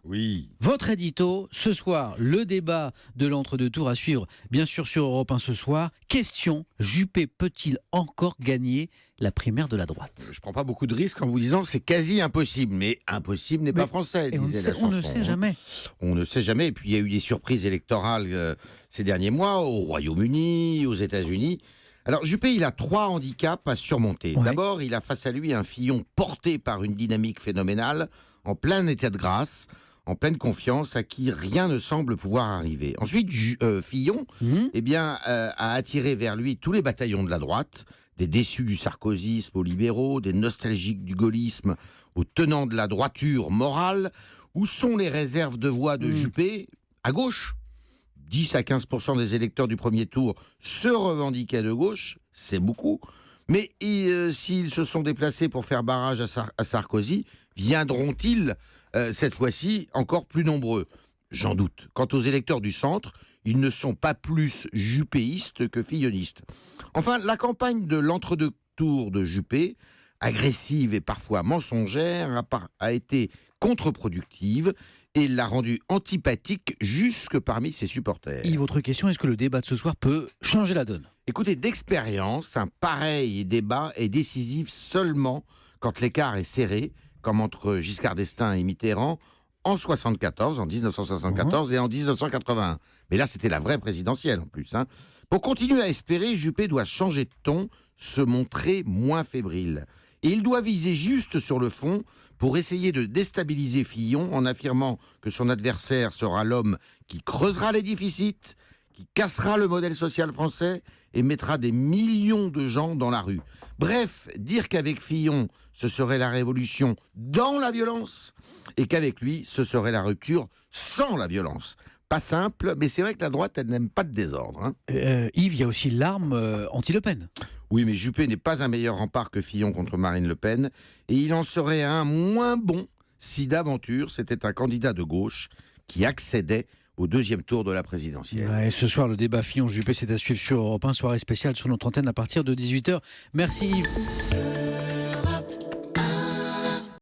Oui. Votre édito, ce soir, le débat de l'entre-deux tours à suivre, bien sûr sur Europe 1 ce soir. Question, Juppé peut-il encore gagner la primaire de la droite ? Je prends pas beaucoup de risques en vous disant que c'est quasi impossible. Mais impossible n'est pas français, Et disait la chanson. on ne sait jamais. On ne sait jamais. Et puis il y a eu des surprises électorales ces derniers mois au Royaume-Uni, aux États-Unis. Alors Juppé, il a 3 handicaps à surmonter. Ouais. D'abord, il a face à lui un Fillon porté par une dynamique phénoménale, en plein état de grâce, en pleine confiance, à qui rien ne semble pouvoir arriver. Ensuite, Fillon a attiré vers lui tous les bataillons de la droite, des déçus du sarkozysme aux libéraux, des nostalgiques du gaullisme aux tenants de la droiture morale. Où sont les réserves de voix de Juppé ? À gauche. 10 à 15% des électeurs du premier tour se revendiquaient de gauche, c'est beaucoup. Mais s'ils se sont déplacés pour faire barrage à Sarkozy, viendront-ils, cette fois-ci, encore plus nombreux ? J'en doute. Quant aux électeurs du centre, ils ne sont pas plus juppéistes que fillonistes. Enfin, la campagne de l'entre-deux tours de Juppé, agressive et parfois mensongère, a été contre-productive et l'a rendu antipathique jusque parmi ses supporters. Yves, votre question, est-ce que le débat de ce soir peut changer la donne ? Écoutez, d'expérience, un pareil débat est décisif seulement quand l'écart est serré, comme entre Giscard d'Estaing et Mitterrand en 1974 et en 1981. Mais là, c'était la vraie présidentielle en plus. Pour continuer à espérer, Juppé doit changer de ton, se montrer moins fébrile. Et il doit viser juste sur le fond pour essayer de déstabiliser Fillon en affirmant que son adversaire sera l'homme qui creusera les déficits, qui cassera le modèle social français et mettra des millions de gens dans la rue. Bref, dire qu'avec Fillon, ce serait la révolution dans la violence et qu'avec lui, ce serait la rupture sans la violence. Pas simple, mais c'est vrai que la droite, elle n'aime pas de désordre. Yves, il y a aussi l'arme anti-Le Pen. Oui, mais Juppé n'est pas un meilleur rempart que Fillon contre Marine Le Pen, et il en serait un moins bon si d'aventure c'était un candidat de gauche qui accédait au deuxième tour de la présidentielle. Ouais, ce soir, le débat Fillon-Juppé, c'est à suivre sur Europe 1, soirée spéciale sur notre antenne à partir de 18h. Merci Yves.